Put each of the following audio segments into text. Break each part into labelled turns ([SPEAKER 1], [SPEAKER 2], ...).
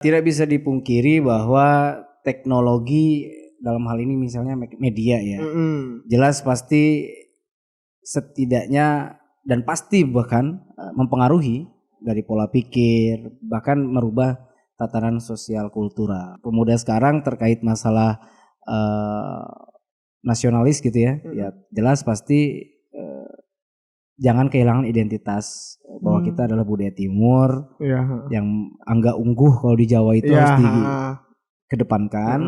[SPEAKER 1] Tidak bisa dipungkiri bahwa teknologi dalam hal ini misalnya media ya, jelas pasti setidaknya dan pasti bahkan mempengaruhi dari pola pikir, bahkan merubah tatanan sosial kultural. Pemuda sekarang terkait masalah nasionalis gitu ya, ya jelas pasti jangan kehilangan identitas bahwa kita adalah budaya timur yang angga ungguh kalau di Jawa itu harus dikedepankan.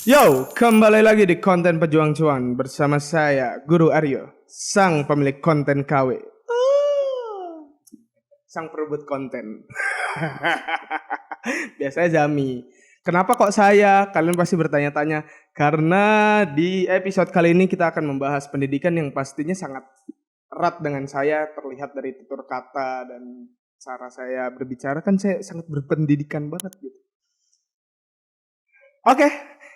[SPEAKER 2] Yo, kembali lagi di konten Pejuang Cuan bersama saya Guru Aryo, sang pemilik konten KW. Sang perebut konten. Biasanya Zami. Kenapa kok saya? Kalian pasti bertanya-tanya. Karena di episode kali ini kita akan membahas pendidikan yang pastinya sangat erat dengan saya. Terlihat dari tutur kata dan cara saya berbicara kan saya sangat berpendidikan banget gitu. Oke,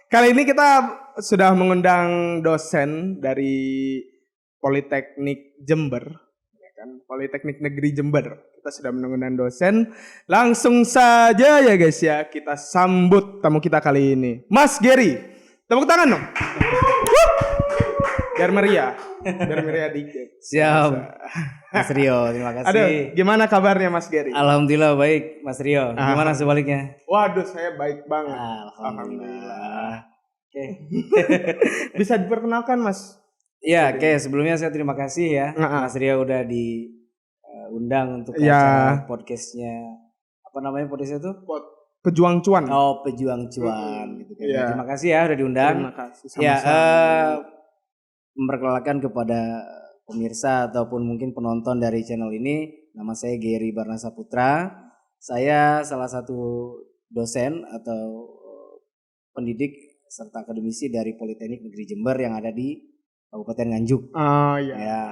[SPEAKER 2] kali ini kita sudah mengundang dosen dari Politeknik Jember, ya kan? Politeknik Negeri Jember. Kita sudah mengundang dosen. Langsung saja ya guys ya, kita sambut tamu kita kali ini, Mas Gary. Tepuk tangan dong. Biar meriah dikit.
[SPEAKER 1] Siap, Mas Rio, terima kasih.
[SPEAKER 2] Aduh, gimana kabarnya Mas Gary?
[SPEAKER 1] Alhamdulillah baik, Mas Rio. Gimana sebaliknya?
[SPEAKER 2] Waduh, saya baik banget.
[SPEAKER 1] Alhamdulillah. Oke.
[SPEAKER 2] Bisa diperkenalkan Mas?
[SPEAKER 1] Iya, oke. Sebelumnya saya terima kasih ya, Mas Rio udah diundang untuk acara podcastnya. Apa namanya podcastnya tuh?
[SPEAKER 2] Pejuang Cuan.
[SPEAKER 1] Oh, Pejuang Cuan gitu kan.
[SPEAKER 2] Yeah.
[SPEAKER 1] Terima kasih ya udah diundang.
[SPEAKER 2] Terima kasih sama-sama.
[SPEAKER 1] Ya, memperkenalkan kepada pemirsa ataupun mungkin penonton dari channel ini, nama saya Gary Barnasa Putra. Saya salah satu dosen atau pendidik serta akademisi dari Politeknik Negeri Jember yang ada di Kabupaten Nganjuk.
[SPEAKER 2] Oh iya. Ya.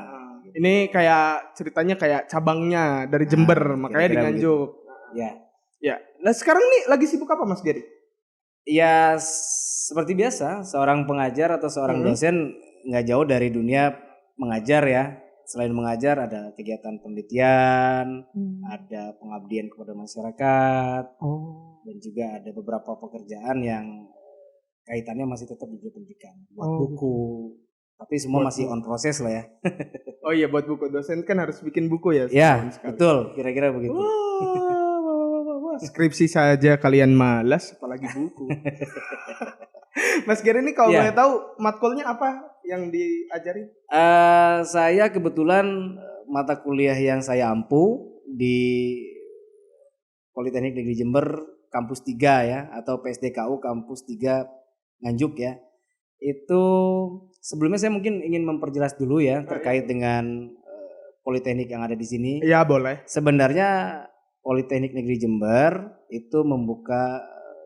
[SPEAKER 2] Ini kayak ceritanya kayak cabangnya dari Jember, makanya di Nganjuk.
[SPEAKER 1] Ya.
[SPEAKER 2] Ya. Nah sekarang nih lagi sibuk apa Mas Gary?
[SPEAKER 1] Ya seperti biasa, seorang pengajar atau seorang dosen nggak jauh dari dunia mengajar ya. Selain mengajar ada kegiatan penelitian, ada pengabdian kepada masyarakat, dan juga ada beberapa pekerjaan yang kaitannya masih tetap di pendidikan, buat buku. Tapi semua buat masih on proses lah ya.
[SPEAKER 2] Oh iya, buat buku. Dosen kan harus bikin buku ya.
[SPEAKER 1] Ya, betul. Kira-kira begitu.
[SPEAKER 2] Skripsi saja kalian malas, apalagi buku. Mas Gary ini kalau boleh tahu matkulnya apa yang diajari?
[SPEAKER 1] Saya kebetulan mata kuliah yang saya ampu di Politeknik Negeri Jember Kampus 3 ya, atau PSDKU Kampus 3 Nganjuk ya. Itu sebelumnya saya mungkin ingin memperjelas dulu ya terkait dengan politeknik yang ada di sini.
[SPEAKER 2] Iya, boleh.
[SPEAKER 1] Sebenarnya Politeknik Negeri Jember itu membuka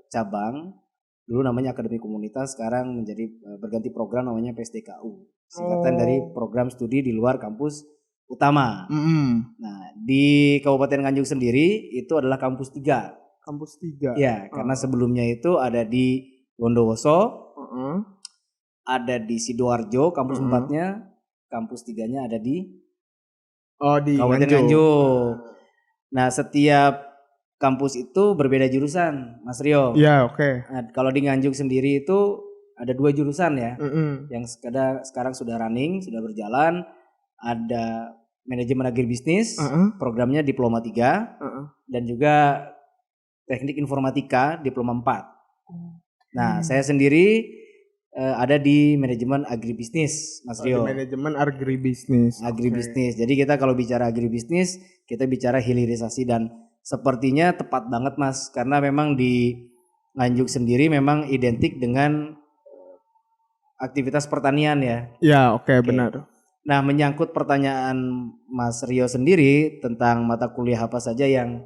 [SPEAKER 1] cabang, dulu namanya Akademi Komunitas, sekarang menjadi berganti program namanya PSDKU. Singkatan dari program studi di luar kampus utama. Nah, di Kabupaten Nganjuk sendiri itu adalah Kampus 3.
[SPEAKER 2] Kampus 3.
[SPEAKER 1] Ya, karena sebelumnya itu ada di Bondowoso, ada di Sidoarjo, kampus 4-nya, kampus 3-nya ada di Kabupaten Nganjuk. Nah, setiap kampus itu berbeda jurusan, Mas Rio.
[SPEAKER 2] Iya, oke.
[SPEAKER 1] Nah, kalau di Nganjuk sendiri itu ada 2 jurusan ya, yang sekarang sudah running, sudah berjalan. Ada manajemen agribisnis, programnya diploma 3, dan juga teknik informatika diploma 4. Nah, saya sendiri ada di manajemen agribisnis, Mas Rio.
[SPEAKER 2] Manajemen agribisnis.
[SPEAKER 1] Agribisnis. Jadi kita kalau bicara agribisnis, kita bicara hilirisasi, dan sepertinya tepat banget Mas, karena memang di Nganjuk sendiri memang identik dengan aktivitas pertanian ya.
[SPEAKER 2] Ya, oke. Benar.
[SPEAKER 1] Nah, menyangkut pertanyaan Mas Rio sendiri tentang mata kuliah apa saja yang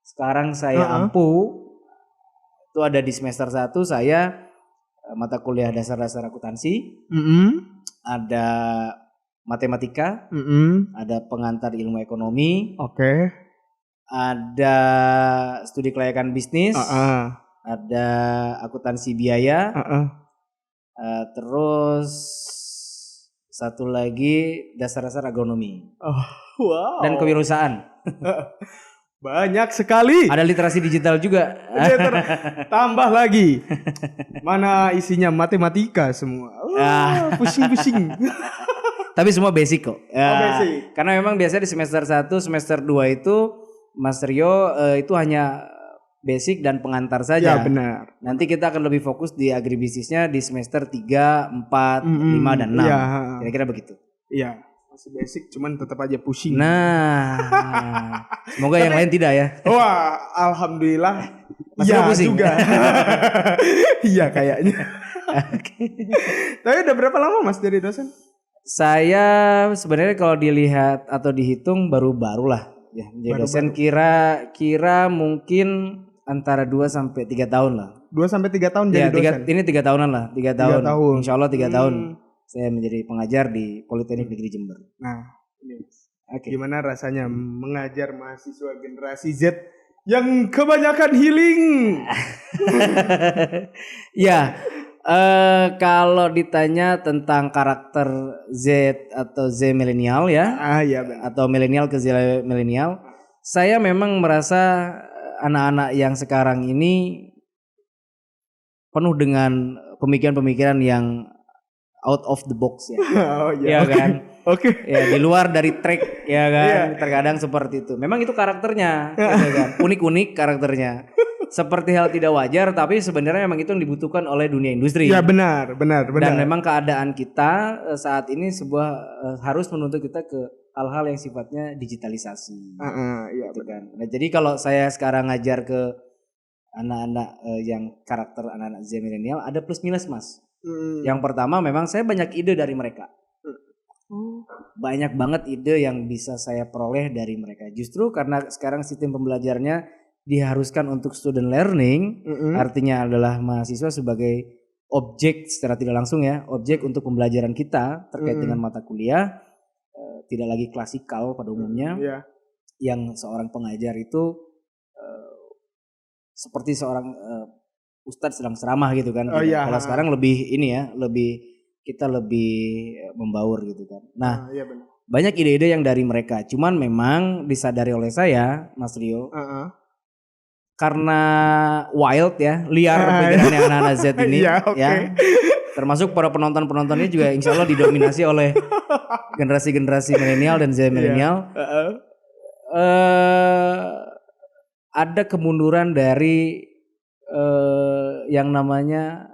[SPEAKER 1] sekarang saya ampu, itu ada di semester 1 saya mata kuliah dasar-dasar akuntansi, ada matematika, ada pengantar ilmu ekonomi, ada studi kelayakan bisnis, ada akuntansi biaya, terus satu lagi dasar-dasar agronomi,
[SPEAKER 2] wow.
[SPEAKER 1] dan kewirausahaan.
[SPEAKER 2] Banyak sekali.
[SPEAKER 1] Ada literasi digital juga.
[SPEAKER 2] Tambah lagi. Mana isinya matematika semua. Pusing-pusing.
[SPEAKER 1] Tapi semua basic kok.
[SPEAKER 2] Basic.
[SPEAKER 1] Karena memang biasanya di semester 1, semester 2 itu Mas Rio itu hanya basic dan pengantar saja.
[SPEAKER 2] Ya benar.
[SPEAKER 1] Nanti kita akan lebih fokus di agribisnisnya di semester 3, 4, 5 dan 6.
[SPEAKER 2] Ya.
[SPEAKER 1] Kira-kira begitu.
[SPEAKER 2] Iya. Masih basic cuman tetap aja pusing.
[SPEAKER 1] Nah, semoga yang lain tidak ya.
[SPEAKER 2] Wah, alhamdulillah.
[SPEAKER 1] Iya
[SPEAKER 2] juga. Iya kayaknya. Tapi udah berapa lama Mas jadi dosen?
[SPEAKER 1] Saya sebenarnya kalau dilihat atau dihitung baru-baru lah ya menjadi dosen, kira mungkin antara 2 sampai 3 tahun lah.
[SPEAKER 2] 2 sampai 3 tahun jadi dosen.
[SPEAKER 1] Ini 3 tahunan lah, 3 tahun. Insya Allah 3 tahun. Saya menjadi pengajar di Politeknik Negeri Jember.
[SPEAKER 2] Nah, ini gimana rasanya mengajar mahasiswa generasi Z yang kebanyakan healing?
[SPEAKER 1] Ya, kalau ditanya tentang karakter Z atau Z milenial ya,
[SPEAKER 2] iya benar.
[SPEAKER 1] atau milenial ke Z milenial, saya memang merasa anak-anak yang sekarang ini penuh dengan pemikiran-pemikiran yang out of the box ya. Ya kan?
[SPEAKER 2] Oke.
[SPEAKER 1] Ya di luar dari track ya kan. Terkadang seperti itu. Memang itu karakternya gitu kan. Unik-unik karakternya. Seperti hal tidak wajar tapi sebenarnya memang itu yang dibutuhkan oleh dunia industri.
[SPEAKER 2] Ya benar.
[SPEAKER 1] Dan memang keadaan kita saat ini harus menuntut kita ke hal-hal yang sifatnya digitalisasi.
[SPEAKER 2] Iya
[SPEAKER 1] gitu kan. Nah, jadi kalau saya sekarang ngajar ke anak-anak yang karakter anak-anak Z milenial ada plus minus Mas. Yang pertama memang saya banyak ide dari mereka. Banyak banget ide yang bisa saya peroleh dari mereka. Justru karena sekarang sistem pembelajarannya diharuskan untuk student learning, artinya adalah mahasiswa sebagai objek secara tidak langsung ya, objek untuk pembelajaran kita terkait dengan mata kuliah, tidak lagi klasikal pada umumnya. Yang seorang pengajar itu seperti seorang Ustadz sedang ceramah gitu kan. Kalau sekarang lebih ini ya, kita lebih membaur gitu kan. Nah,
[SPEAKER 2] benar.
[SPEAKER 1] Banyak ide-ide yang dari mereka. Cuman memang disadari oleh saya, Mas Rio, karena wild ya, liar pikirannya anak-anak Z ini, ya. Termasuk para penonton-penontonnya juga insya Allah didominasi oleh generasi-generasi milenial dan Z milenial. Ada kemunduran dari yang namanya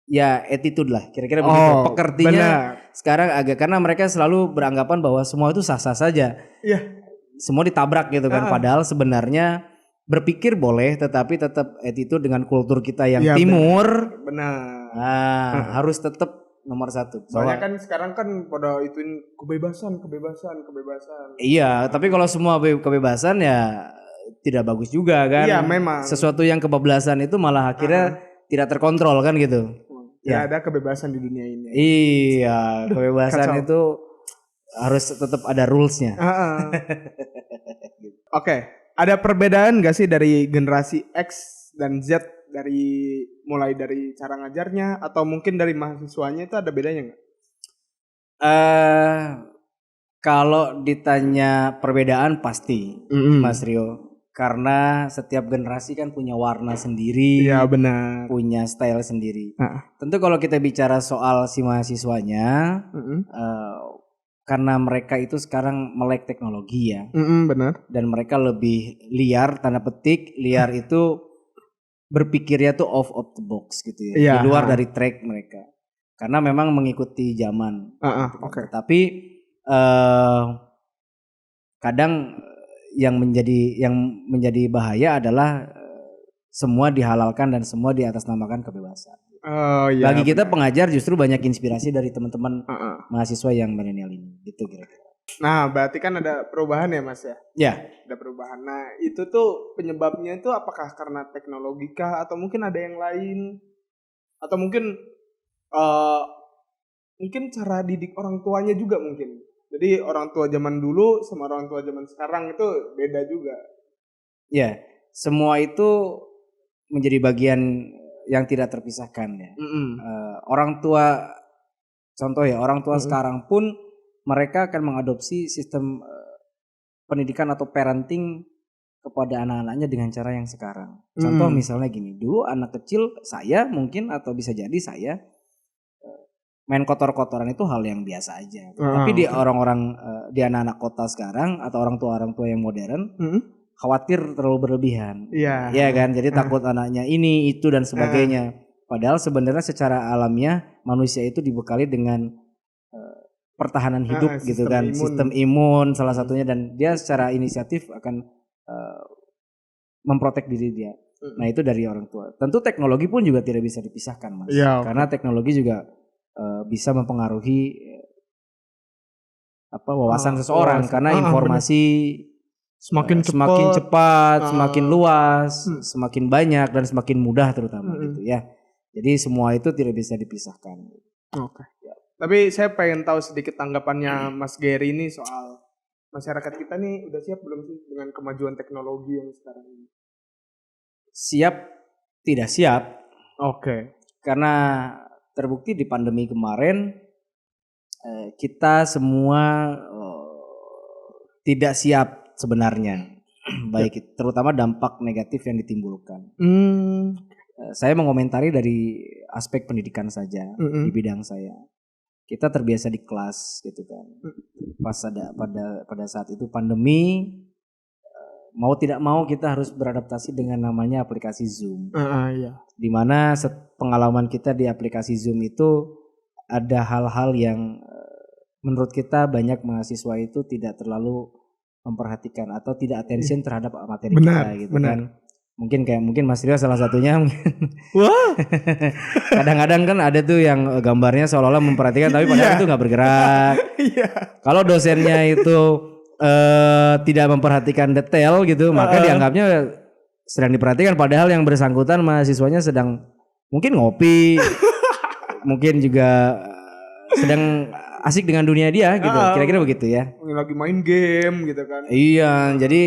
[SPEAKER 1] ya attitude lah kira-kira begitu. Pekertinya sekarang agak karena mereka selalu beranggapan bahwa semua itu sah-sah saja. Semua ditabrak gitu kan. Padahal sebenarnya berpikir boleh tetapi tetap attitude dengan kultur kita yang timur. Benar. Harus tetap nomor 1.
[SPEAKER 2] Soalnya kan sekarang kan pada ituin kebebasan.
[SPEAKER 1] Iya, tapi kalau semua kebebasan ya tidak bagus juga kan.
[SPEAKER 2] Iya memang.
[SPEAKER 1] Sesuatu yang kebablasan itu malah akhirnya tidak terkontrol kan gitu.
[SPEAKER 2] Ya ada kebebasan di dunia ini.
[SPEAKER 1] Iya, kebebasan itu harus tetap ada rulesnya.
[SPEAKER 2] Oke, ada perbedaan gak sih dari generasi X dan Z mulai dari cara ngajarnya atau mungkin dari mahasiswanya itu ada bedanya nggak?
[SPEAKER 1] Kalau ditanya perbedaan pasti, Mas Rio. Karena setiap generasi kan punya warna sendiri,
[SPEAKER 2] benar,
[SPEAKER 1] punya style sendiri. Tentu kalau kita bicara soal si mahasiswanya, karena mereka itu sekarang melek teknologi ya,
[SPEAKER 2] benar.
[SPEAKER 1] Dan mereka lebih liar, tanda petik, liar itu berpikirnya tuh off of the box gitu ya, di luar dari track mereka. Karena memang mengikuti zaman. Tapi kadang yang menjadi bahaya adalah semua dihalalkan dan semua diatasnamakan kebebasan. Bagi kita pengajar justru banyak inspirasi dari teman-teman mahasiswa yang milenial ini, gitu kira-kira.
[SPEAKER 2] Nah, berarti kan ada perubahan ya, Mas ya?
[SPEAKER 1] Ya.
[SPEAKER 2] Ada perubahan. Nah, itu tuh penyebabnya itu apakah karena teknologi kah atau mungkin ada yang lain? Atau mungkin cara didik orang tuanya juga mungkin. Jadi orang tua zaman dulu sama orang tua zaman sekarang itu beda juga.
[SPEAKER 1] Ya, semua itu menjadi bagian yang tidak terpisahkan ya. Orang tua, contoh ya, orang tua sekarang pun mereka akan mengadopsi sistem pendidikan atau parenting kepada anak-anaknya dengan cara yang sekarang. Contoh misalnya gini, dulu anak kecil saya mungkin atau bisa jadi saya main kotor-kotoran itu hal yang biasa aja. Tapi di orang-orang di anak-anak kota sekarang atau orang tua yang modern khawatir terlalu berlebihan. Iya kan? Jadi takut anaknya ini itu dan sebagainya. Padahal sebenarnya secara alamiah manusia itu dibekali dengan pertahanan hidup gitu kan, sistem imun salah satunya, dan dia secara inisiatif akan memprotek diri dia. Nah, itu dari orang tua. Tentu teknologi pun juga tidak bisa dipisahkan, Mas. Karena teknologi juga bisa mempengaruhi wawasan seseorang karena informasi semakin cepat, semakin luas, semakin banyak dan semakin mudah terutama gitu ya. Jadi semua itu tidak bisa dipisahkan.
[SPEAKER 2] Oke. Tapi saya pengen tahu sedikit tanggapannya Mas Gary ini soal masyarakat kita nih udah siap belum sih dengan kemajuan teknologi yang sekarang ini?
[SPEAKER 1] Siap, tidak siap.
[SPEAKER 2] Oke.
[SPEAKER 1] Karena terbukti di pandemi kemarin kita semua tidak siap sebenarnya. Baik terutama dampak negatif yang ditimbulkan. Saya mengomentari dari aspek pendidikan saja di bidang saya. Kita terbiasa di kelas gitu kan. Pada saat itu pandemi, mau tidak mau kita harus beradaptasi dengan namanya aplikasi Zoom. Di mana pengalaman kita di aplikasi Zoom itu ada hal-hal yang menurut kita banyak mahasiswa itu tidak terlalu memperhatikan atau tidak attention terhadap materi kita gitu kan. Mungkin Mas Rio salah satunya.
[SPEAKER 2] Wah.
[SPEAKER 1] Kadang-kadang kan ada tuh yang gambarnya seolah-olah memperhatikan tapi padahal itu nggak bergerak. Kalau dosennya itu tidak memperhatikan detail gitu, maka dianggapnya sedang diperhatikan, padahal yang bersangkutan mahasiswanya sedang mungkin ngopi, mungkin juga sedang asik dengan dunia dia gitu. Kira-kira begitu ya.
[SPEAKER 2] Lagi main game gitu kan.
[SPEAKER 1] Iya, jadi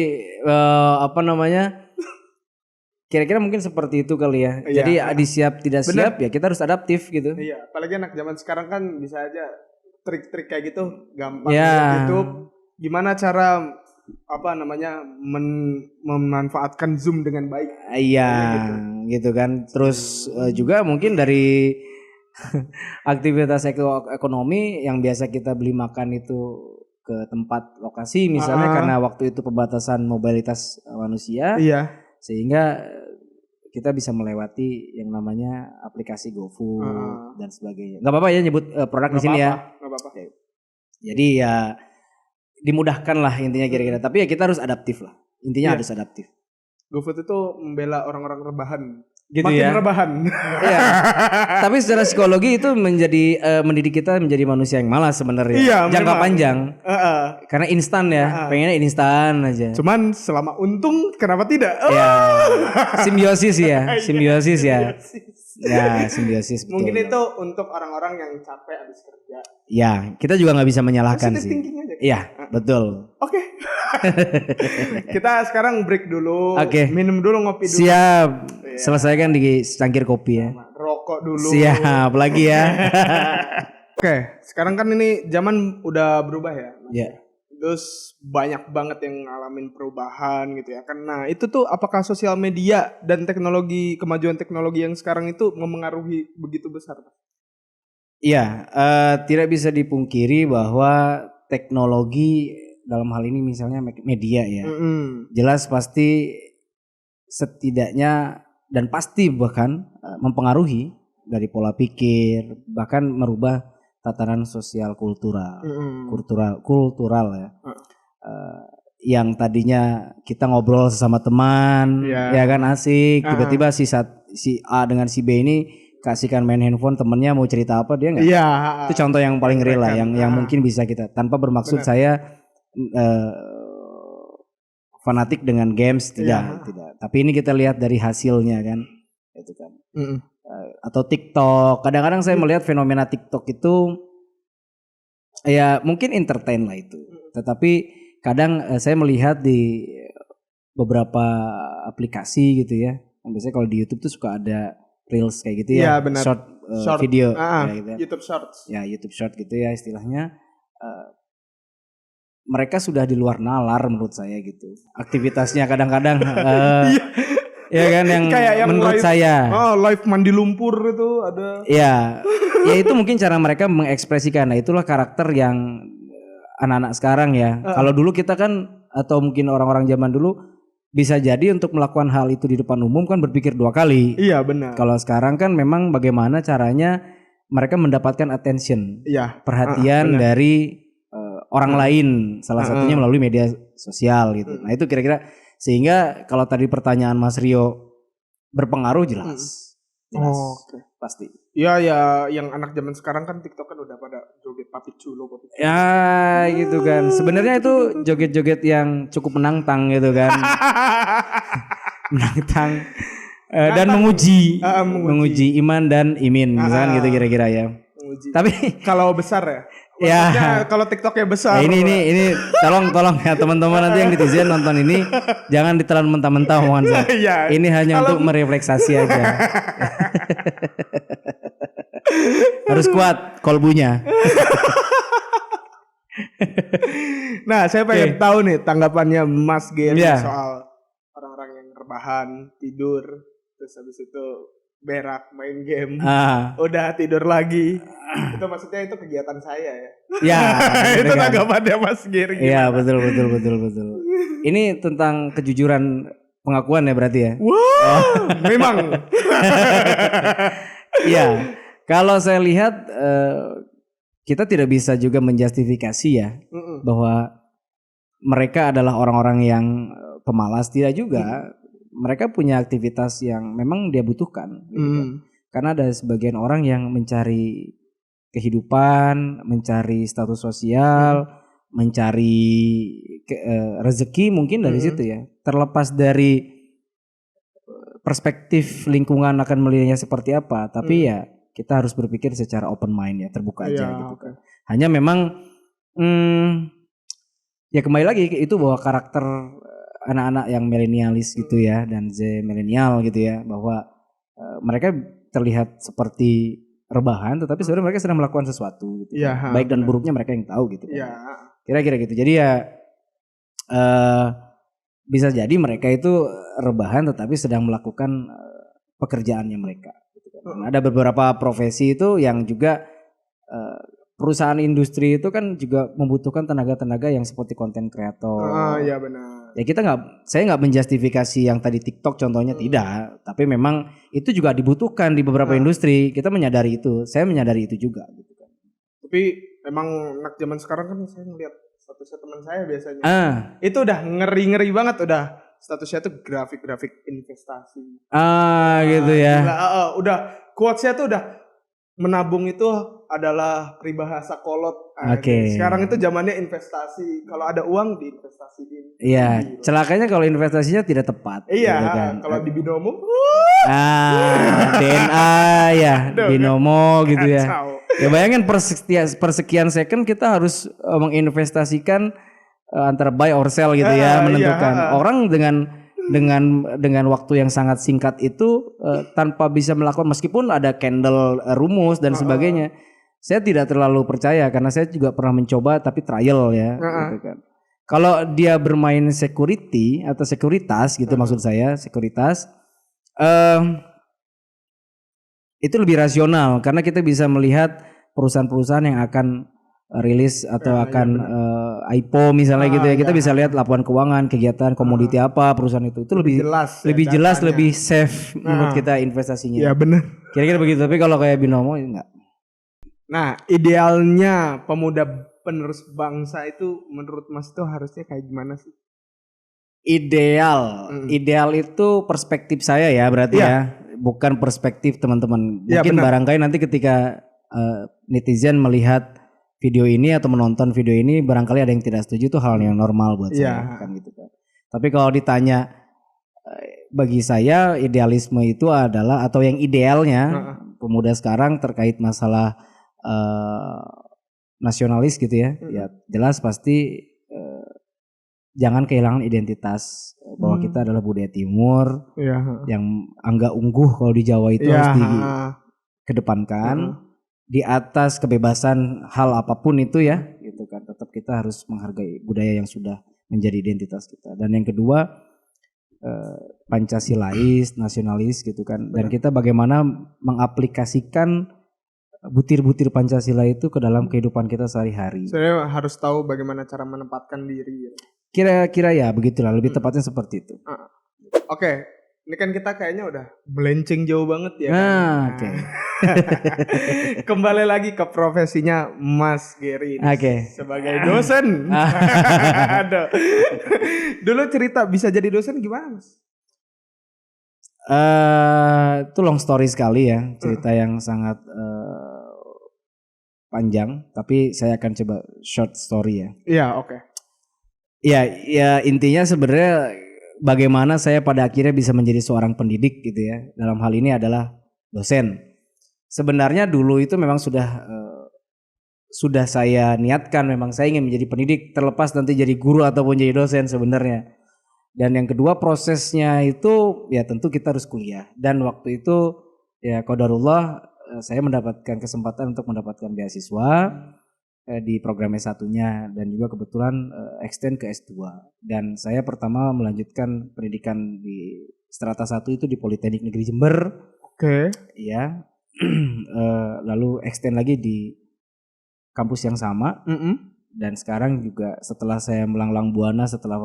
[SPEAKER 1] kira-kira mungkin seperti itu kali ya. Jadi disiap tidak siap ya kita harus adaptif gitu.
[SPEAKER 2] Iya, apalagi anak zaman sekarang kan bisa aja trik-trik kayak gitu gampang di YouTube. Gimana cara memanfaatkan Zoom dengan baik?
[SPEAKER 1] Iya, gitu kan. Terus juga mungkin dari aktivitas ekonomi yang biasa kita beli makan itu ke tempat lokasi misalnya karena waktu itu pembatasan mobilitas manusia. Sehingga kita bisa melewati yang namanya aplikasi GoFood dan sebagainya. Gak apa-apa ya nyebut produk di sini ya.
[SPEAKER 2] Gak apa-apa.
[SPEAKER 1] Jadi ya dimudahkan lah intinya kira-kira. Tapi ya kita harus adaptif lah. Intinya harus adaptif.
[SPEAKER 2] GoFood itu membela orang-orang rebahan.
[SPEAKER 1] Gitu
[SPEAKER 2] makin
[SPEAKER 1] ya.
[SPEAKER 2] rebahan.
[SPEAKER 1] Iya. Tapi secara psikologi itu mendidik kita menjadi manusia yang malas sebenarnya. Jangka panjang. Karena instan ya. Pengennya instan aja.
[SPEAKER 2] Cuman selama untung kenapa tidak?
[SPEAKER 1] Ya. Simbiosis ya. Ya, simbiosis.
[SPEAKER 2] Mungkin itu untuk orang-orang yang capek habis kerja.
[SPEAKER 1] Ya, kita juga nggak bisa menyalahkan sih. Iya, betul.
[SPEAKER 2] Oke. Kita sekarang break dulu. Minum dulu, ngopi dulu.
[SPEAKER 1] Siap. Selesaikan di secangkir kopi ya.
[SPEAKER 2] Rokok dulu.
[SPEAKER 1] Siap lagi ya.
[SPEAKER 2] Oke, sekarang kan ini zaman udah berubah ya.
[SPEAKER 1] Iya.
[SPEAKER 2] Terus banyak banget yang ngalamin perubahan gitu ya. Karena itu tuh apakah sosial media dan kemajuan teknologi yang sekarang itu mempengaruhi begitu besar?
[SPEAKER 1] Iya, tidak bisa dipungkiri bahwa teknologi dalam hal ini misalnya media ya. Jelas pasti setidaknya dan pasti bahkan mempengaruhi dari pola pikir, bahkan merubah tatanan sosial kultural ya. Yang tadinya kita ngobrol sesama teman, ya kan asik, tiba-tiba si A dengan si B ini kasihkan main handphone, temennya mau cerita apa dia nggak? Itu contoh yang paling real lah, yang mungkin bisa kita, tanpa bermaksud saya fanatik dengan games, tidak. Tapi ini kita lihat dari hasilnya kan, itu kan. Atau TikTok, kadang-kadang saya melihat fenomena TikTok itu ya mungkin entertain lah itu, tetapi kadang saya melihat di beberapa aplikasi gitu ya, biasanya kalau di YouTube tuh suka ada reels kayak gitu ya, short video,
[SPEAKER 2] kayak gitu ya. YouTube Shorts.
[SPEAKER 1] Ya YouTube Short gitu ya istilahnya. mereka sudah di luar nalar menurut saya gitu. Aktivitasnya kadang-kadang ya kan yang menurut saya
[SPEAKER 2] live mandi lumpur itu ada.
[SPEAKER 1] Ya itu mungkin cara mereka mengekspresikan. Nah, itulah karakter yang anak-anak sekarang ya. Kalau dulu kita kan atau mungkin orang-orang zaman dulu bisa jadi untuk melakukan hal itu di depan umum kan berpikir 2 kali.
[SPEAKER 2] Iya benar.
[SPEAKER 1] Kalau sekarang kan memang bagaimana caranya mereka mendapatkan attention, perhatian dari orang lain, salah satunya melalui media sosial gitu. Nah itu kira-kira sehingga kalau tadi pertanyaan Mas Rio berpengaruh jelas, pasti.
[SPEAKER 2] Ya yang anak zaman sekarang kan TikTok kan udah pada joget papi culo.
[SPEAKER 1] Ya gitu kan. Sebenarnya itu joget-joget yang cukup menantang gitu kan. Menantang dan menguji iman dan imin misalkan gitu kira-kira ya.
[SPEAKER 2] Menguji.
[SPEAKER 1] Tapi
[SPEAKER 2] kalau besar ya.
[SPEAKER 1] Ya,
[SPEAKER 2] kalau TikToknya besar.
[SPEAKER 1] Ini tolong ya teman-teman nanti yang netizen nonton ini jangan ditelan mentah-mentah omongan saya. Ini hanya untuk merefleksasi aja. Harus kuat kolbunya.
[SPEAKER 2] Nah, saya pengen tahu nih tanggapannya Mas Gary soal orang-orang yang rebahan, tidur, terus habis itu berak, main game, udah tidur lagi. Itu maksudnya itu kegiatan saya ya.
[SPEAKER 1] Ya,
[SPEAKER 2] itu tanggapannya Mas Gary.
[SPEAKER 1] Iya, betul. Ini tentang kejujuran pengakuan ya berarti ya.
[SPEAKER 2] Wow, memang.
[SPEAKER 1] Iya. Kalau saya lihat kita tidak bisa juga menjustifikasi ya bahwa mereka adalah orang-orang yang pemalas, tidak juga. Mereka punya aktivitas yang memang dia butuhkan gitu kan. Karena ada sebagian orang yang mencari kehidupan, mencari status sosial, mencari rezeki mungkin dari situ ya. Terlepas dari perspektif lingkungan akan melihatnya seperti apa, tapi ya kita harus berpikir secara open mind ya, terbuka aja gitu kan. Hanya memang ya kembali lagi itu bahwa karakter anak-anak yang milenialis gitu ya dan Z milenial gitu ya, bahwa mereka terlihat seperti rebahan tetapi sebenarnya mereka sedang melakukan sesuatu gitu. Ya, baik dan buruknya mereka yang tahu gitu kan. Ya. Kira-kira gitu. Jadi ya bisa jadi mereka itu rebahan tetapi sedang melakukan pekerjaannya mereka gitu kan. Ada beberapa profesi itu yang juga perusahaan industri itu kan juga membutuhkan tenaga-tenaga yang seperti konten kreator.
[SPEAKER 2] Iya benar.
[SPEAKER 1] Ya saya nggak menjustifikasi yang tadi TikTok contohnya tidak, tapi memang itu juga dibutuhkan di beberapa industri. Kita menyadari itu, saya menyadari itu juga. Gitu kan.
[SPEAKER 2] Tapi memang anak zaman sekarang kan saya ngeliat statusnya teman saya biasanya. Itu udah ngeri-ngeri banget udah statusnya tuh grafik-grafik investasi.
[SPEAKER 1] Gitu ya.
[SPEAKER 2] Udah quotes-nya tuh udah menabung itu adalah peribahasa kolot. Sekarang itu zamannya investasi. Kalau ada uang diinvestasiin.
[SPEAKER 1] Iya, celakanya kalau investasinya tidak tepat.
[SPEAKER 2] Iya, gitu kan. Kalau di binomo.
[SPEAKER 1] DNA ya, binomo gitu ya. Ya bayangin persekian second kita harus menginvestasikan antara buy or sell gitu ya, menentukan. Orang dengan waktu yang sangat singkat itu tanpa bisa melakukan, meskipun ada candle rumus dan sebagainya, saya tidak terlalu percaya karena saya juga pernah mencoba tapi trial ya. Gitu kan. Kalau dia bermain security atau sekuritas gitu maksud saya sekuritas itu lebih rasional karena kita bisa melihat perusahaan-perusahaan yang akan rilis atau akan IPO misalnya gitu ya, kita bisa lihat laporan keuangan, kegiatan komoditi apa perusahaan itu lebih jelas, lebih safe menurut kita investasinya.
[SPEAKER 2] Iya benar.
[SPEAKER 1] Kira-kira begitu. Tapi kalau kayak binomo enggak. Nah,
[SPEAKER 2] idealnya pemuda penerus bangsa itu menurut Mas itu harusnya kayak gimana sih?
[SPEAKER 1] Ideal itu perspektif saya ya berarti ya, bukan perspektif teman-teman. Mungkin barangkali nanti ketika netizen melihat video ini atau menonton video ini barangkali ada yang tidak setuju, itu hal yang normal buat saya kan gitu kan. Tapi kalau ditanya bagi saya idealisme itu adalah atau yang idealnya pemuda sekarang terkait masalah nasionalis gitu ya. Ya jelas pasti jangan kehilangan identitas bahwa kita adalah budaya timur yang angga ungguh kalau di Jawa itu harus dikedepankan. di atas kebebasan hal apapun itu ya, gitu kan. Tetap kita harus menghargai budaya yang sudah menjadi identitas kita. Dan yang kedua Pancasilais, nasionalis gitu kan. Dan kita bagaimana mengaplikasikan butir-butir Pancasila itu ke dalam kehidupan kita sehari-hari.
[SPEAKER 2] Saya harus tahu bagaimana cara menempatkan diri.
[SPEAKER 1] Kira-kira ya begitulah, lebih tepatnya seperti itu.
[SPEAKER 2] Oke. Ini kan kita kayaknya udah melenceng jauh banget ya.
[SPEAKER 1] Oke.
[SPEAKER 2] Kembali lagi ke profesinya Mas Gary sebagai dosen. Aduh. Dulu cerita bisa jadi dosen gimana, Mas?
[SPEAKER 1] Itu long story sekali ya, cerita yang sangat panjang, tapi saya akan coba short story ya.
[SPEAKER 2] Iya, oke.
[SPEAKER 1] Ya intinya sebenarnya bagaimana saya pada akhirnya bisa menjadi seorang pendidik gitu ya. Dalam hal ini adalah dosen. Sebenarnya dulu itu memang sudah saya niatkan, memang saya ingin menjadi pendidik, terlepas nanti jadi guru ataupun jadi dosen sebenarnya. Dan yang kedua prosesnya itu ya tentu kita harus kuliah. Dan waktu itu ya qadarullah saya mendapatkan kesempatan untuk mendapatkan beasiswa di program S1-nya dan juga kebetulan extend ke S2. Dan saya pertama melanjutkan pendidikan di strata 1 itu di Politeknik Negeri Jember.
[SPEAKER 2] Oke.
[SPEAKER 1] Iya. Lalu extend lagi di kampus yang sama. Dan sekarang juga setelah saya melanglang buana setelah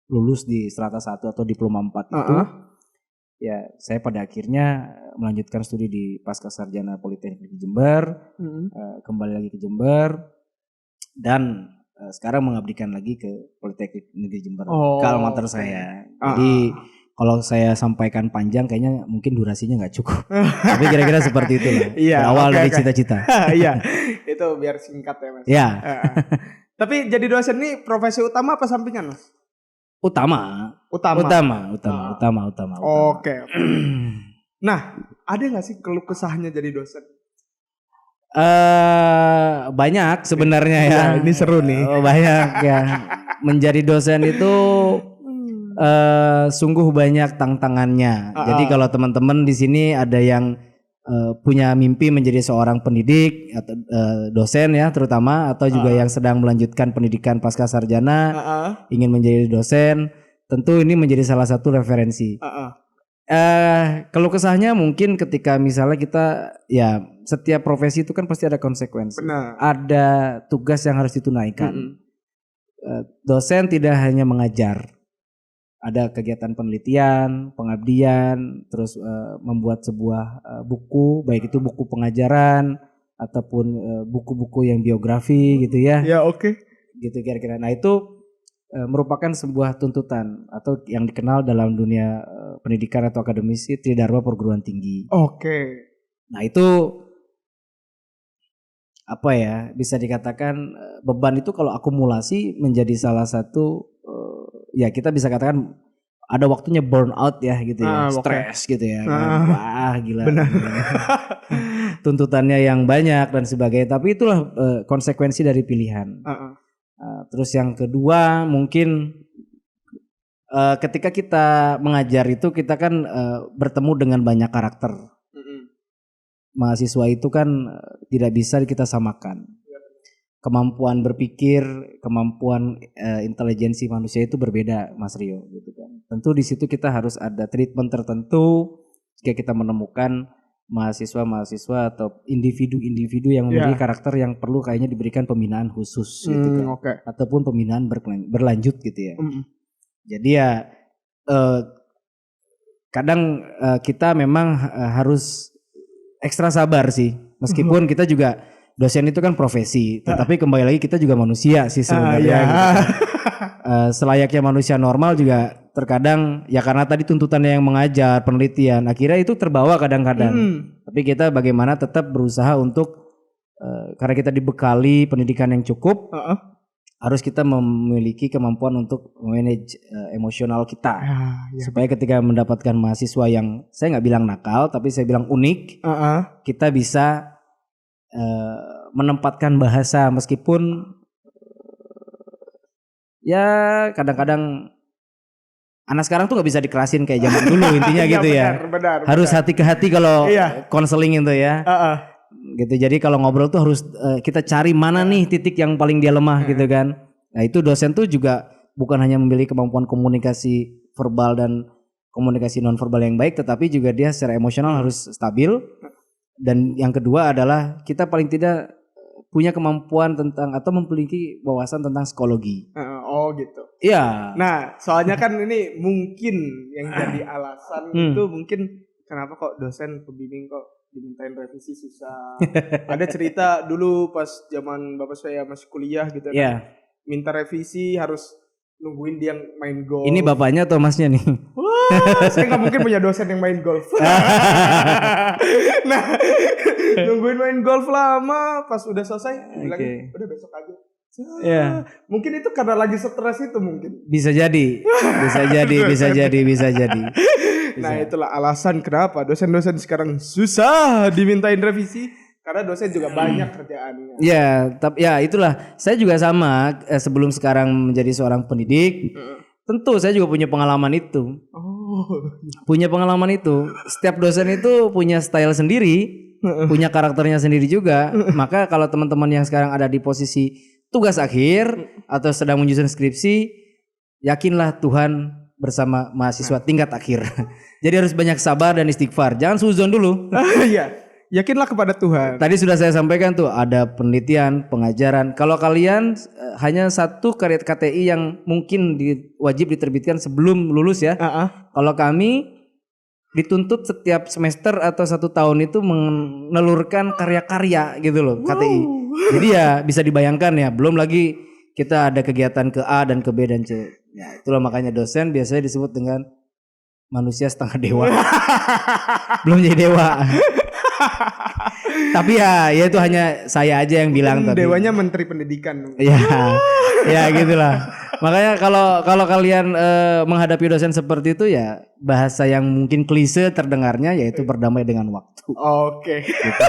[SPEAKER 1] lulus di strata 1 atau diploma 4 itu, ya saya pada akhirnya melanjutkan studi di Pascasarjana Politeknik Negeri Jember, kembali lagi ke Jember, dan sekarang mengabdikan lagi ke Politeknik Negeri Jember, ke alma mater saya. Jadi kalau saya sampaikan panjang kayaknya mungkin durasinya nggak cukup, tapi kira-kira seperti itu lah. Berawal dari cita-cita.
[SPEAKER 2] Iya, itu biar singkat ya Mas.
[SPEAKER 1] Ya.
[SPEAKER 2] Tapi jadi dosen ini profesi utama apa sampingan Mas?
[SPEAKER 1] Utama.
[SPEAKER 2] Oke. Nah, ada nggak sih keluh kesahnya jadi dosen?
[SPEAKER 1] Banyak sebenarnya ya.
[SPEAKER 2] Ini seru nih.
[SPEAKER 1] Banyak ya. Menjadi dosen itu sungguh banyak tantangannya. Jadi kalau teman-teman di sini ada yang punya mimpi menjadi seorang pendidik atau dosen ya terutama, atau juga yang sedang melanjutkan pendidikan pasca sarjana ingin menjadi dosen, tentu ini menjadi salah satu referensi. Kalau kesahnya mungkin ketika misalnya kita ya setiap profesi itu kan pasti ada konsekuensi.
[SPEAKER 2] Benar.
[SPEAKER 1] Ada tugas yang harus ditunaikan. Dosen tidak hanya mengajar. Ada kegiatan penelitian, pengabdian, terus membuat sebuah buku, baik itu buku pengajaran ataupun buku-buku yang biografi gitu ya.
[SPEAKER 2] Ya oke.
[SPEAKER 1] Gitu kira-kira. Nah itu merupakan sebuah tuntutan atau yang dikenal dalam dunia pendidikan atau akademisi Tridharma Perguruan Tinggi.
[SPEAKER 2] Oke.
[SPEAKER 1] Nah itu apa ya, bisa dikatakan beban itu kalau akumulasi menjadi salah satu ya kita bisa katakan ada waktunya burn out ya gitu ya, stres gitu ya. Wah gila.
[SPEAKER 2] Benar.
[SPEAKER 1] Tuntutannya yang banyak dan sebagainya, tapi itulah konsekuensi dari pilihan. Terus yang kedua mungkin ketika kita mengajar itu kita kan bertemu dengan banyak karakter. Mahasiswa itu kan tidak bisa kita samakan. Kemampuan berpikir, kemampuan intelijensi manusia itu berbeda, Mas Rio, gitu kan. Tentu di situ kita harus ada treatment tertentu jika kita menemukan mahasiswa atau individu-individu yang memiliki karakter yang perlu kayaknya diberikan pembinaan khusus, gitu kan, ataupun pembinaan berlanjut, gitu ya. Jadi ya kadang kita memang harus ekstra sabar sih, meskipun kita juga dosen itu kan profesi, tetapi kembali lagi kita juga manusia sih sebenarnya. Gitu. Selayaknya manusia normal juga terkadang ya karena tadi tuntutannya yang mengajar, penelitian, akhirnya itu terbawa kadang-kadang. Tapi kita bagaimana tetap berusaha untuk karena kita dibekali pendidikan yang cukup, harus kita memiliki kemampuan untuk manage emosional kita, supaya ketika mendapatkan mahasiswa yang saya nggak bilang nakal, tapi saya bilang unik, kita bisa menempatkan bahasa meskipun ya kadang-kadang anak sekarang tuh nggak bisa dikerasin kayak zaman dulu intinya gitu ya.
[SPEAKER 2] Benar,
[SPEAKER 1] harus hati ke hati kalau konseling itu ya. gitu. Jadi kalau ngobrol tuh harus kita cari mana nih titik yang paling dia lemah gitu kan. Nah itu dosen tuh juga bukan hanya memiliki kemampuan komunikasi verbal dan komunikasi nonverbal yang baik, tetapi juga dia secara emosional harus stabil. Dan yang kedua adalah kita paling tidak punya kemampuan tentang atau memiliki wawasan tentang psikologi.
[SPEAKER 2] Oh gitu.
[SPEAKER 1] Iya.
[SPEAKER 2] Nah soalnya kan ini mungkin yang jadi alasan itu mungkin kenapa kok dosen pembimbing kok dimintain revisi susah. Ada cerita dulu pas zaman bapak saya masih kuliah gitu kan.
[SPEAKER 1] Iya.
[SPEAKER 2] Minta revisi harus nungguin dia main golf.
[SPEAKER 1] Ini bapaknya atau masnya nih?
[SPEAKER 2] Wah, saya nggak mungkin punya dosen yang main golf. Nah, nungguin main golf lama, pas udah selesai, bilang udah besok aja.
[SPEAKER 1] Yeah.
[SPEAKER 2] Mungkin itu karena lagi stres itu mungkin.
[SPEAKER 1] Bisa jadi.
[SPEAKER 2] Nah, itulah alasan kenapa dosen-dosen sekarang susah dimintain revisi. Karena dosen juga banyak kerjaannya.
[SPEAKER 1] Ya, tapi ya itulah. Saya juga sama sebelum sekarang menjadi seorang pendidik. Tentu saya juga punya pengalaman itu. Punya pengalaman itu. Setiap dosen itu punya style sendiri, punya karakternya sendiri juga. Maka kalau teman-teman yang sekarang ada di posisi tugas akhir atau sedang menyusun skripsi, yakinlah Tuhan bersama mahasiswa tingkat akhir. Jadi harus banyak sabar dan istighfar. Jangan suzon dulu.
[SPEAKER 2] Iya. Yakinlah kepada Tuhan.
[SPEAKER 1] Tadi sudah saya sampaikan tuh ada penelitian, pengajaran. Kalau kalian hanya satu karya KTI yang mungkin wajib diterbitkan sebelum lulus ya. Kalau kami dituntut setiap semester atau 1 tahun itu menelurkan karya-karya gitu loh KTI. Jadi ya bisa dibayangkan ya. Belum lagi kita ada kegiatan ke A dan ke B dan C. Ya, itulah makanya dosen biasanya disebut dengan manusia setengah dewa. Belum jadi dewa. Tapi ya itu hanya saya aja yang bilang tadi.
[SPEAKER 2] Dewanya Menteri Pendidikan.
[SPEAKER 1] Ya gitulah. Makanya kalau kalian menghadapi dosen seperti itu ya bahasa yang mungkin klise terdengarnya yaitu berdamai dengan waktu.
[SPEAKER 2] Oke. Gitu.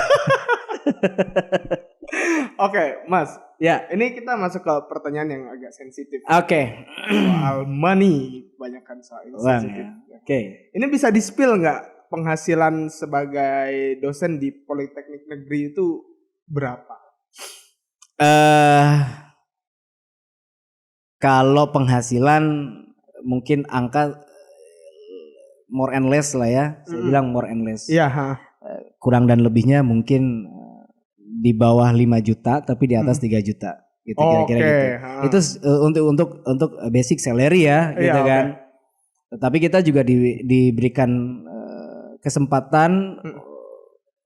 [SPEAKER 2] Oke, Mas. Ya, ini kita masuk ke pertanyaan yang agak sensitif.
[SPEAKER 1] Oke.
[SPEAKER 2] Soal money, kebanyakan soal sensitif.
[SPEAKER 1] Ya. Oke.
[SPEAKER 2] Ini bisa di-spill nggak? Penghasilan sebagai dosen di Politeknik Negeri itu berapa?
[SPEAKER 1] Kalau penghasilan mungkin angka more and less lah ya. Saya bilang more and less.
[SPEAKER 2] Iya.
[SPEAKER 1] Kurang dan lebihnya mungkin di bawah 5 juta tapi di atas 3 juta. Gitu kira-kira gitu. Itu untuk basic salary ya gitu kan. Tetapi kita juga diberikan kesempatan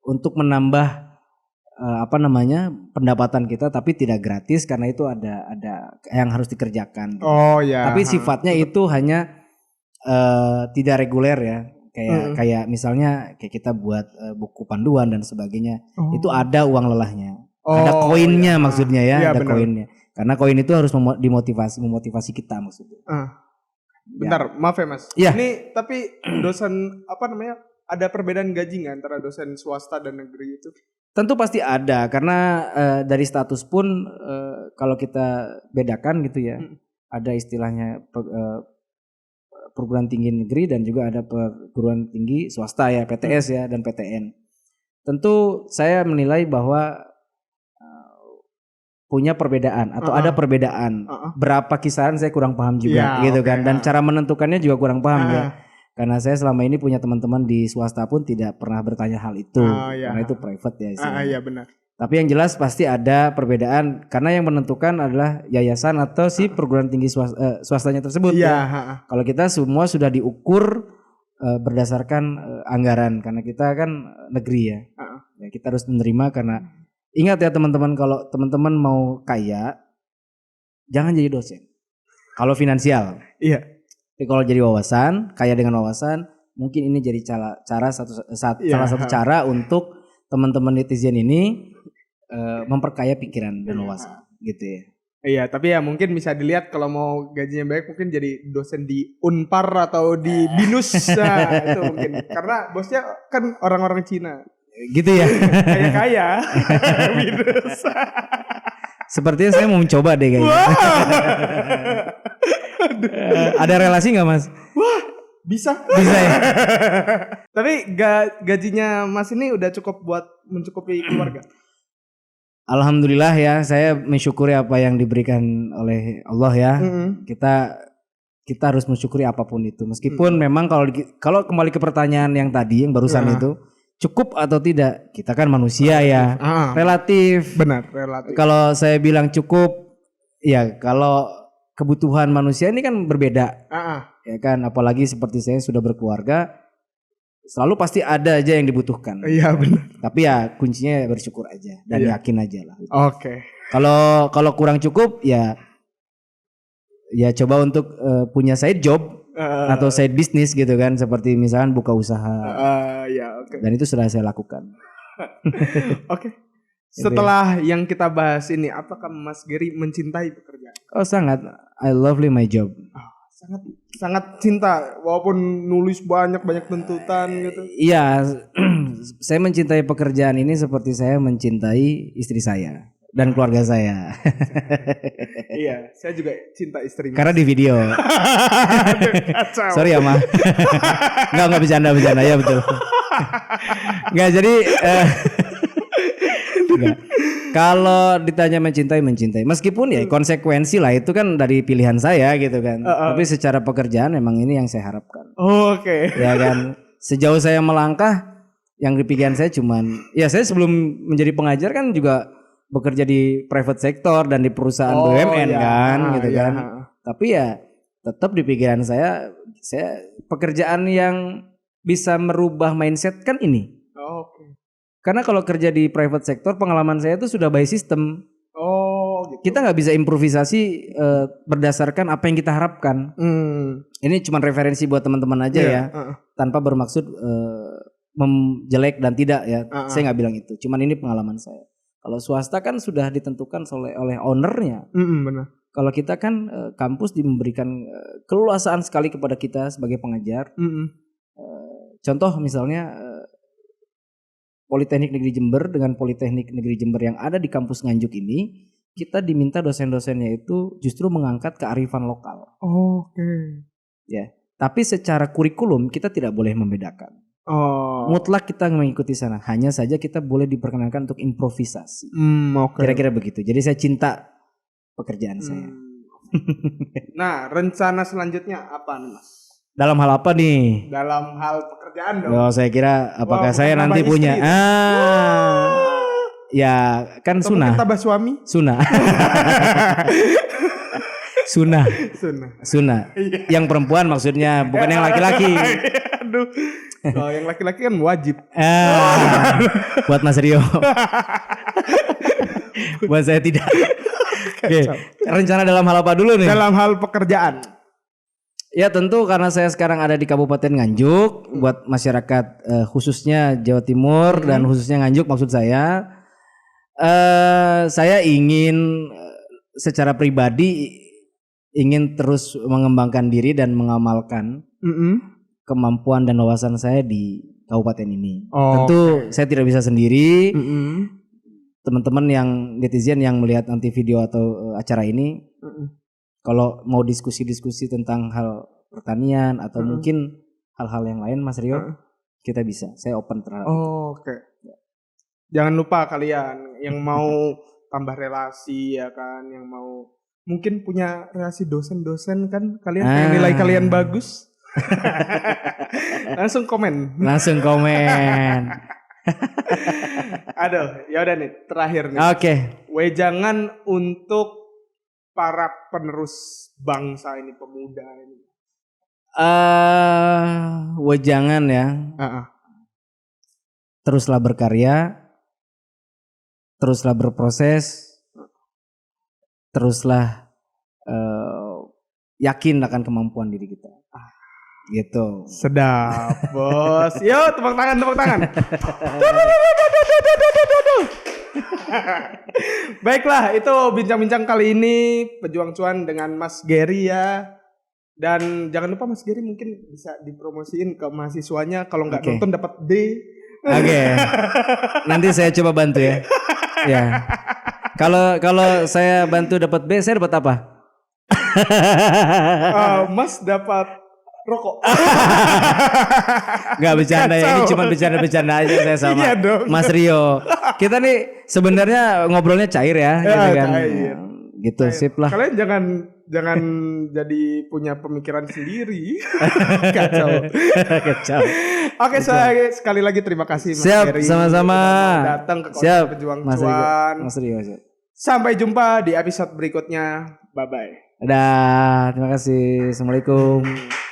[SPEAKER 1] untuk menambah pendapatan kita tapi tidak gratis karena itu ada yang harus dikerjakan. Tapi sifatnya itu hanya tidak reguler ya. Kayak misalnya kayak kita buat buku panduan dan sebagainya. Itu ada uang lelahnya. Ada koinnya maksudnya ya, ada koinnya. Karena koin itu harus memotivasi kita maksudnya.
[SPEAKER 2] Bentar, maaf ya Mas.
[SPEAKER 1] Ya.
[SPEAKER 2] Ini tapi dosen ada perbedaan gaji nggak antara dosen swasta dan negeri itu?
[SPEAKER 1] Tentu pasti ada karena dari status pun kalau kita bedakan gitu ya, ada istilahnya perguruan tinggi negeri dan juga ada perguruan tinggi swasta ya, PTS ya dan PTN. Tentu saya menilai bahwa punya perbedaan atau ada perbedaan. Berapa kisaran saya kurang paham juga gitu kan, dan cara menentukannya juga kurang paham ya. Karena saya selama ini punya teman-teman di swasta pun tidak pernah bertanya hal itu. Karena itu private ya istilahnya.
[SPEAKER 2] Iya benar.
[SPEAKER 1] Tapi yang jelas pasti ada perbedaan karena yang menentukan adalah yayasan atau si perguruan tinggi swastanya tersebut. Ya. Kalau kita semua sudah diukur berdasarkan anggaran karena kita kan negeri ya. Ya kita harus menerima karena ingat ya teman-teman, kalau teman-teman mau kaya jangan jadi dosen. Kalau finansial.
[SPEAKER 2] Iya.
[SPEAKER 1] Tapi kalau jadi wawasan, kaya dengan wawasan, mungkin ini jadi salah satu cara untuk teman-teman netizen ini memperkaya pikiran dan wawasan, gitu ya.
[SPEAKER 2] Iya, tapi ya mungkin bisa dilihat kalau mau gajinya baik mungkin jadi dosen di Unpar atau di BINUS, itu mungkin. Karena bosnya kan orang-orang Cina.
[SPEAKER 1] Gitu ya.
[SPEAKER 2] Kaya-kaya. BINUS.
[SPEAKER 1] Sepertinya saya mau mencoba deh kayaknya. Ada relasi nggak Mas?
[SPEAKER 2] Wah, bisa
[SPEAKER 1] ya.
[SPEAKER 2] Tapi gajinya Mas ini udah cukup buat mencukupi keluarga?
[SPEAKER 1] Alhamdulillah ya, saya mensyukuri apa yang diberikan oleh Allah ya. Kita harus mensyukuri apapun itu. Meskipun memang kalau kembali ke pertanyaan yang tadi yang barusan itu, cukup atau tidak? Kita kan manusia ya. Relatif.
[SPEAKER 2] Benar, relatif.
[SPEAKER 1] Kalau saya bilang cukup, ya kalau kebutuhan manusia ini kan berbeda. Ya kan, apalagi seperti saya sudah berkeluarga, selalu pasti ada aja yang dibutuhkan.
[SPEAKER 2] Iya benar.
[SPEAKER 1] Tapi ya kuncinya bersyukur aja dan yakin aja lah.
[SPEAKER 2] Oke.
[SPEAKER 1] Kalau kurang cukup ya coba untuk punya side job atau side business gitu kan, seperti misalkan buka usaha. Dan itu sudah saya lakukan.
[SPEAKER 2] Oke. Setelah yang kita bahas ini, apakah Mas Gary mencintai pekerjaan?
[SPEAKER 1] Oh sangat, I lovely my job.
[SPEAKER 2] Sangat cinta, walaupun nulis banyak tuntutan gitu.
[SPEAKER 1] Iya, saya mencintai pekerjaan ini seperti saya mencintai istri saya dan keluarga saya.
[SPEAKER 2] Iya, saya juga cinta istri.
[SPEAKER 1] Karena di video. Sorry ya Ma. Enggak bercanda ya betul. Enggak jadi. Enggak. Kalau ditanya mencintai, meskipun ya konsekuensi lah itu kan dari pilihan saya gitu kan. Tapi secara pekerjaan memang ini yang saya harapkan.
[SPEAKER 2] Oke.
[SPEAKER 1] Ya kan. Sejauh saya melangkah, yang di pikiran saya cuman, ya saya sebelum menjadi pengajar kan juga bekerja di private sector dan di perusahaan BUMN kan, gitu kan. Tapi ya tetap di pikiran saya pekerjaan yang bisa merubah mindset kan ini.
[SPEAKER 2] Oke.
[SPEAKER 1] Karena kalau kerja di private sector, pengalaman saya itu sudah by system.
[SPEAKER 2] Gitu.
[SPEAKER 1] Kita nggak bisa improvisasi berdasarkan apa yang kita harapkan. Ini cuma referensi buat teman-teman aja ya, tanpa bermaksud menjelek dan tidak ya. Saya nggak bilang itu. Cuman ini pengalaman saya. Kalau swasta kan sudah ditentukan oleh ownernya.
[SPEAKER 2] Benar.
[SPEAKER 1] Kalau kita kan kampus memberikan keleluasaan sekali kepada kita sebagai pengajar. Contoh misalnya. Politeknik Negeri Jember dengan Politeknik Negeri Jember yang ada di kampus Nganjuk ini, kita diminta dosen-dosennya itu justru mengangkat kearifan lokal.
[SPEAKER 2] Oke.
[SPEAKER 1] Ya, tapi secara kurikulum kita tidak boleh membedakan. Mutlak kita mengikuti sana. Hanya saja kita boleh diperkenankan untuk improvisasi. Kira-kira begitu. Jadi saya cinta pekerjaan saya.
[SPEAKER 2] Nah, rencana selanjutnya apa nih Mas?
[SPEAKER 1] Dalam hal apa nih?
[SPEAKER 2] Dalam hal pekerjaan dong.
[SPEAKER 1] Oh, saya kira apakah saya nanti punya ya kan sunah.
[SPEAKER 2] Kita bahas suami?
[SPEAKER 1] Sunah. Sunah. Yang perempuan maksudnya, bukan yang laki-laki.
[SPEAKER 2] Aduh. Oh, yang laki-laki kan wajib.
[SPEAKER 1] Buat Mas Rio. Buat saya tidak. Oke. Rencana dalam hal apa dulu nih?
[SPEAKER 2] Dalam hal pekerjaan.
[SPEAKER 1] Ya tentu karena saya sekarang ada di Kabupaten Nganjuk, buat masyarakat khususnya Jawa Timur dan khususnya Nganjuk maksud saya ingin secara pribadi ingin terus mengembangkan diri dan mengamalkan kemampuan dan wawasan saya di kabupaten ini. Tentu saya tidak bisa sendiri. Teman-teman yang netizen yang melihat nanti video atau acara ini. Kalau mau diskusi-diskusi tentang hal pertanian atau mungkin hal-hal yang lain Mas Rio, kita bisa. Saya open terhadap itu.
[SPEAKER 2] Oke. Jangan lupa kalian yang mau tambah relasi ya kan, yang mau mungkin punya relasi dosen-dosen kan, kalian pengen nilai kalian bagus. Langsung komen. Aduh, ya udah nih, terakhir nih.
[SPEAKER 1] Oke.
[SPEAKER 2] Wejangan untuk para penerus bangsa ini, pemuda ini.
[SPEAKER 1] Wejangan ya. Teruslah berkarya, teruslah berproses, teruslah yakin akan kemampuan diri kita. Gitu.
[SPEAKER 2] Sedap, Bos. Yo, tepuk tangan. Baiklah, itu bincang-bincang kali ini Pejuang Cuan dengan Mas Gary ya. Dan jangan lupa Mas Gary mungkin bisa dipromosiin ke mahasiswanya, kalau nggak nonton dapat B.
[SPEAKER 1] Oke. Nanti saya coba bantu ya. Ya. Kalau saya bantu dapat B, saya dapat apa?
[SPEAKER 2] Mas dapat rokok.
[SPEAKER 1] Nggak bercanda ya, ini
[SPEAKER 2] Kacau.
[SPEAKER 1] cuma bercanda-bercanda aja saya sama
[SPEAKER 2] Iya dong.
[SPEAKER 1] Mas Rio. Kita nih sebenarnya ngobrolnya cair ya,
[SPEAKER 2] Ya,
[SPEAKER 1] gitu kan.
[SPEAKER 2] cair.
[SPEAKER 1] Gitu sip lah.
[SPEAKER 2] Kalian jangan jadi punya pemikiran sendiri. Kacau.
[SPEAKER 1] Kacau.
[SPEAKER 2] Oke, saya sekali lagi terima kasih Mas
[SPEAKER 1] Siap,
[SPEAKER 2] Ferry
[SPEAKER 1] sama-sama.
[SPEAKER 2] udah mau datang ke Konser
[SPEAKER 1] Siap,
[SPEAKER 2] Pejuang
[SPEAKER 1] Mas Rio.
[SPEAKER 2] Cuan.
[SPEAKER 1] Mas Rio. Siap.
[SPEAKER 2] Sampai jumpa di episode berikutnya. Bye bye.
[SPEAKER 1] Dadah, terima kasih. Assalamualaikum.